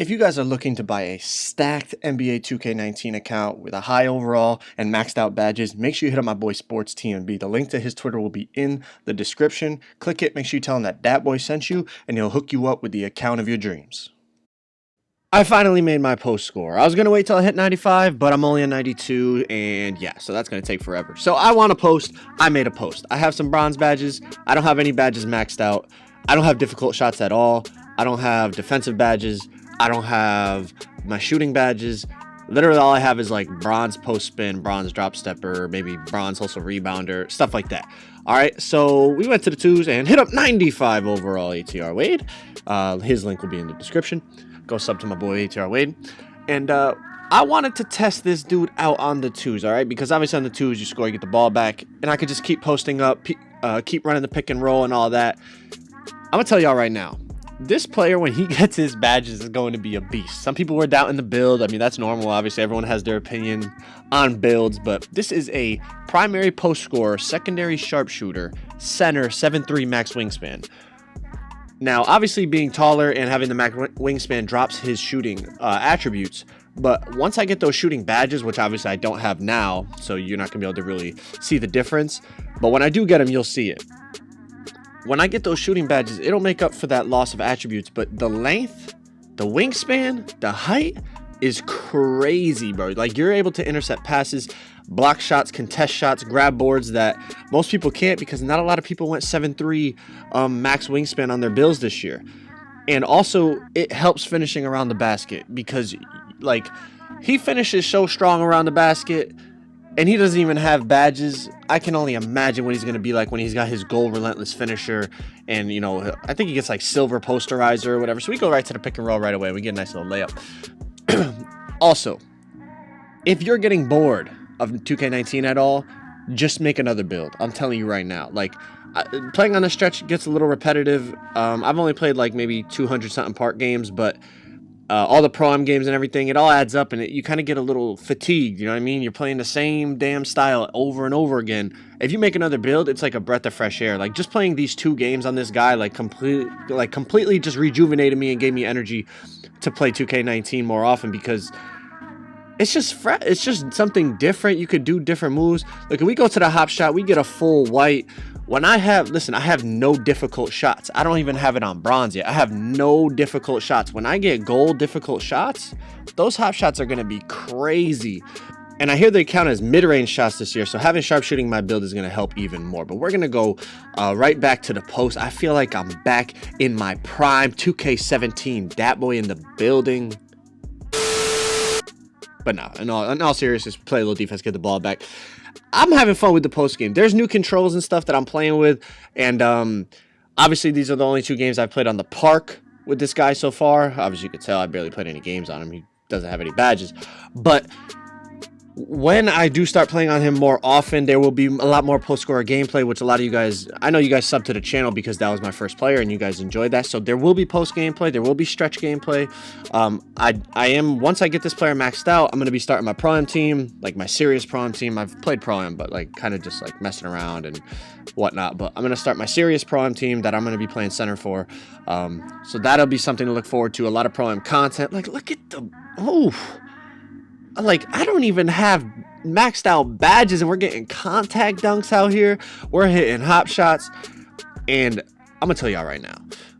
If you guys are looking to buy a stacked NBA 2K19 account with a high overall and maxed out badges, make sure you hit up my boy Sports TMB. The link to his Twitter will be in the description. Click it, make sure you tell him that Dat Boy sent you, and he'll hook you up with the account of your dreams. I finally made my post score. I was going to wait till I hit 95, but I'm only at 92, and yeah, so that's going to take forever. So I want to post. I made a post. I have some bronze badges. I don't have any badges maxed out. I don't have difficult shots at all. I don't have defensive badges. I don't have my shooting badges. Literally all I have is like bronze post spin, bronze drop stepper, maybe bronze hustle rebounder, stuff like that. All right, so we went to the twos and hit up 95 overall ATR Wade. His link will be in the description. Go sub to my boy ATR Wade. And I wanted to test this dude out on the twos, all right? Because obviously on the twos, you score, you get the ball back. And I could just keep posting up, keep running the pick and roll and all that. I'm going to tell y'all right now. This player, when he gets his badges, is going to be a beast. Some people were doubting the build. I mean, that's normal. Obviously, everyone has their opinion on builds. But this is a primary post scorer, secondary sharpshooter, center, 7'3" max wingspan. Now, obviously, being taller and having the max wingspan drops his shooting attributes. But once I get those shooting badges, which obviously I don't have now, so you're not going to be able to really see the difference. But when I do get them, you'll see it. When I get those shooting badges, it'll make up for that loss of attributes. But the length, the wingspan, the height is crazy, bro. Like, you're able to intercept passes, block shots, contest shots, grab boards that most people can't because not a lot of people went 7'3" max wingspan on their builds this year. And also, it helps finishing around the basket because, like, he finishes so strong around the basket. And he doesn't even have badges. I can only imagine what he's going to be like when he's got his goal relentless finisher. And, you know, I think he gets like silver posterizer or whatever. So we go right to the pick and roll right away. We get a nice little layup. Also, if you're getting bored of 2K19 at all, just make another build. I'm telling you right now. Like, playing on the stretch gets a little repetitive. I've only played like maybe 200 something part games, but all the Pro-Am games and everything, it all adds up, and you kind of get a little fatigued, you know what I mean? You're playing the same damn style over and over again. If you make another build, it's like a breath of fresh air. Like, just playing these two games on this guy, completely just rejuvenated me and gave me energy to play 2K19 more often because it's just it's just something different. You could do different moves. Like, if we go to the hop shot, we get a full white. When I have no difficult shots. I don't even have it on bronze yet. I have no difficult shots. When I get gold difficult shots, those hop shots are going to be crazy. And I hear they count as mid-range shots this year, so having sharpshooting in my build is going to help even more. But we're going to go right back to the post. I feel like I'm back in my prime 2K17. Dat Boy in the building. But no, in all seriousness, play a little defense, get the ball back. I'm having fun with the post game. There's new controls and stuff that I'm playing with, and obviously these are the only two games I've played on the park with this guy so far. Obviously, you can tell I barely played any games on him. He doesn't have any badges, but when I do start playing on him more often, there will be a lot more post-scorer gameplay, which a lot of you guys, I know you guys subbed to the channel because that was my first player and you guys enjoyed that. So there will be post gameplay, there will be stretch gameplay. Once I get this player maxed out, I'm going to be starting my Pro-Am team, like my serious Pro-Am team. I've played Pro-Am, but like kind of just like messing around and whatnot. But I'm going to start my serious Pro-Am team that I'm going to be playing center for. So that'll be something to look forward to. A lot of Pro-Am content. Like, look at the, like, I don't even have maxed out badges and we're getting contact dunks out here. We're hitting hop shots. And I'm going to tell y'all right now,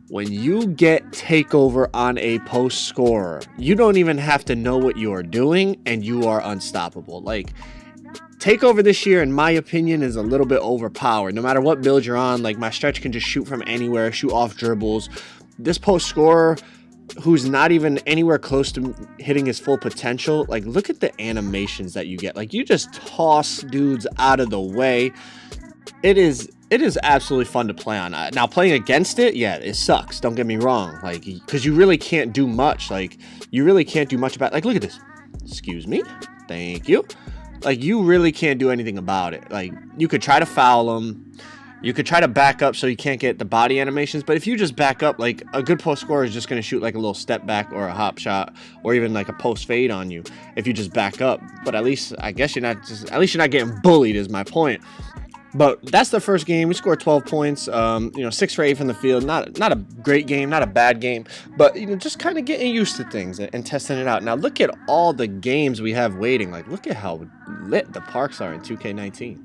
when you get takeover on a post scorer, you don't even have to know what you are doing and you are unstoppable. Like, takeover this year, in my opinion, is a little bit overpowered. No matter what build you're on, like, my stretch can just shoot from anywhere, shoot off dribbles. This post scorer, who's not even anywhere close to hitting his full potential, like, look at the animations that you get. Like, you just toss dudes out of the way. It is absolutely fun to play on. Now, playing against it, yeah, it sucks, don't get me wrong, like, because you really can't do much. Like, you really can't do much about it. Like, look at this. Excuse me, thank you. Like, you really can't do anything about it. Like, you could try to foul him. You could try to back up so you can't get the body animations, but if you just back up, like, a good post scorer is just going to shoot like a little step back or a hop shot or even like a post fade on you if you just back up. But at least, I guess at least you're not getting bullied is my point. But that's the first game. We scored 12 points. 6 for 8 from the field. Not a great game, not a bad game, but just kind of getting used to things and testing it out. Now look at all the games we have waiting. Like, look at how lit the parks are in 2K19.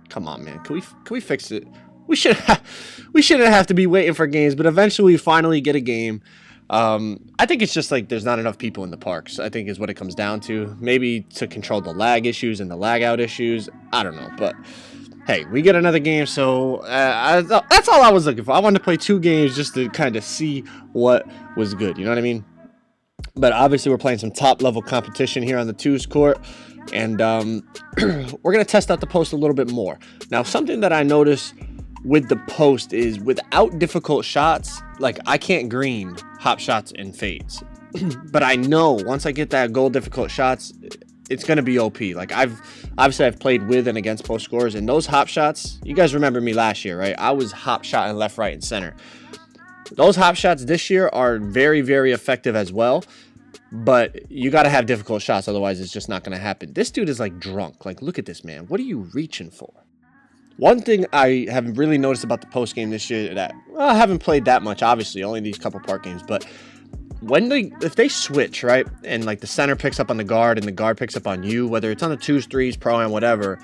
Come on, man. Can we fix it? We shouldn't have to be waiting for games, but eventually we finally get a game. I think it's just like there's not enough people in the parks, I think is what it comes down to. Maybe to control the lag issues and the lag out issues. I don't know. But hey, we get another game. So that's all I was looking for. I wanted to play 2 games just to kind of see what was good. You know what I mean? But obviously we're playing some top level competition here on the 2s court. And we're going to test out the post a little bit more. Now, something that I noticed with the post is without difficult shots, like I can't green hop shots and fades. But I know once I get that goal difficult shots, it's going to be OP. Like I've played with and against post scorers, and those hop shots, you guys remember me last year, right? I was hop shotting left, right, and center. Those hop shots this year are very, very effective as well. But you got to have difficult shots, otherwise it's just not going to happen. This dude is like drunk. Like, look at this, man. What are you reaching for? One thing I have really noticed about the post game this year that I haven't played that much, obviously, only these couple park games, but if they switch, right, and like the center picks up on the guard and the guard picks up on you, whether it's on the 2s, 3s, pro-am, whatever,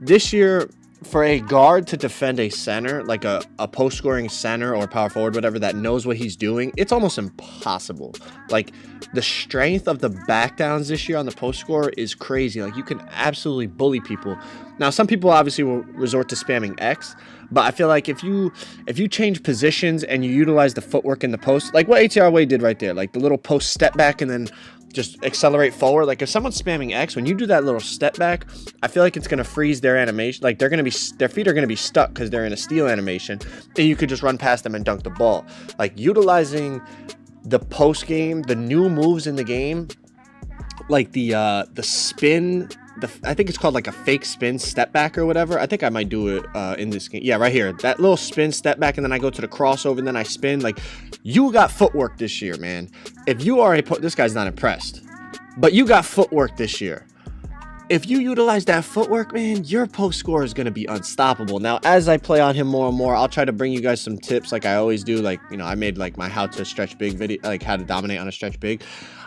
this year for a guard to defend a center, like a post scoring center or power forward, whatever, that knows what he's doing, it's almost impossible. Like the strength of the back downs this year on the post score is crazy. Like you can absolutely bully people. Now, some people obviously will resort to spamming X, but I feel like if you change positions and you utilize the footwork in the post, like what ATR Wade did right there, like the little post step back and then just accelerate forward. Like if someone's spamming X, when you do that little step back, I feel like it's going to freeze their animation. Like their feet are going to be stuck because they're in a steal animation, and you could just run past them and dunk the ball. Like utilizing the post game, the new moves in the game, like the spin, I think it's called like a fake spin step back or whatever. I think I might do it in this game. Yeah, right here. That little spin step back, and then I go to the crossover, and then I spin. Like, you got footwork this year, man. If you are this guy's not impressed, but you got footwork this year. If you utilize that footwork, man, your post score is going to be unstoppable. Now, as I play on him more and more, I'll try to bring you guys some tips like I always do. Like, I made like my how to stretch big video, like how to dominate on a stretch big.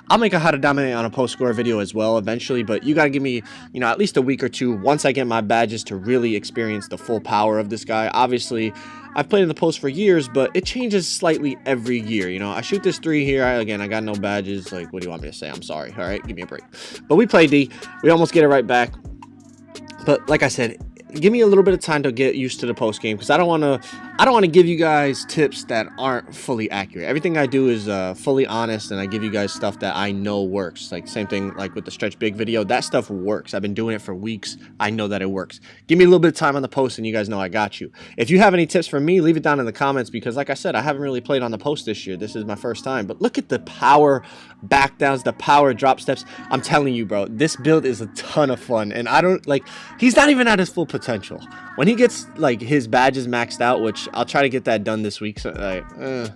I'll make a how to dominate on a post score video as well eventually, but you got to give me, at least a week or two once I get my badges to really experience the full power of this guy. Obviously, I've played in the post for years, but it changes slightly every year. I shoot this 3 here. I got no badges. Like, what do you want me to say? I'm sorry. All right, give me a break. But we play D. We almost get it right back. But like I said, give me a little bit of time to get used to the post game, because I don't want to give you guys tips that aren't fully accurate. Everything I do is fully honest, and I give you guys stuff that I know works. Like same thing like with the stretch big video, that stuff works. I've been doing it for weeks. I know that it works. Give me a little bit of time on the post and you guys know I got you. If you have any tips for me, leave it down in the comments, because like I said, I haven't really played on the post this year. This is my first time, but look at the power back downs, the power drop steps. I'm telling you, bro, this build is a ton of fun, and he's not even at his full potential. When he gets like his badges maxed out, which I'll try to get that done this week. So all right,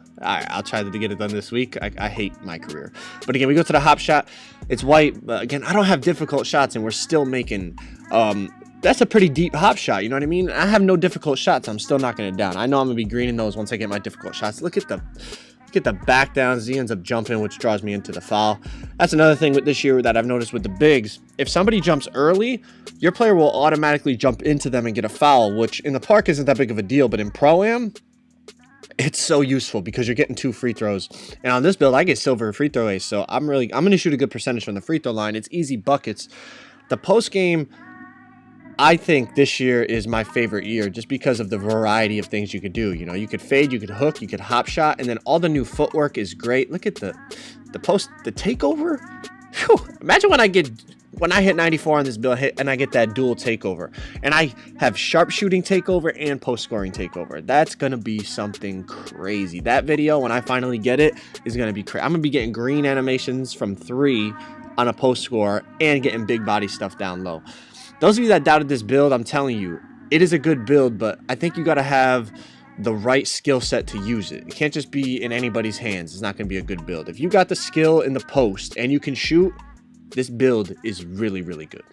I'll try to get it done this week. I hate my career. But again, we go to the hop shot. It's white. But again, I don't have difficult shots, and we're still making that's a pretty deep hop shot. You know what I mean? I have no difficult shots. I'm still knocking it down. I know I'm gonna be greening those once I get my difficult shots. Look at the back downs. He ends up jumping, which draws me into the foul. That's another thing with this year that I've noticed with the bigs. If somebody jumps early, your player will automatically jump into them and get a foul, which in the park isn't that big of a deal, but in Pro-Am, it's so useful because you're getting 2 free throws. And on this build, I get silver free throw ace, so I'm going to shoot a good percentage from the free throw line. It's easy buckets. The post game, I think this year is my favorite year just because of the variety of things you could do. You could fade, you could hook, you could hop shot, and then all the new footwork is great. Look at the post, the takeover. Whew. Imagine when I hit 94 on this build and I get that dual takeover, and I have sharpshooting takeover and post scoring takeover. That's going to be something crazy. That video, when I finally get it, is going to be crazy. I'm going to be getting green animations from 3 on a post score and getting big body stuff down low. Those of you that doubted this build, I'm telling you, it is a good build, but I think you got to have the right skill set to use it. It can't just be in anybody's hands. It's not going to be a good build. If you got the skill in the post and you can shoot, this build is really, really good.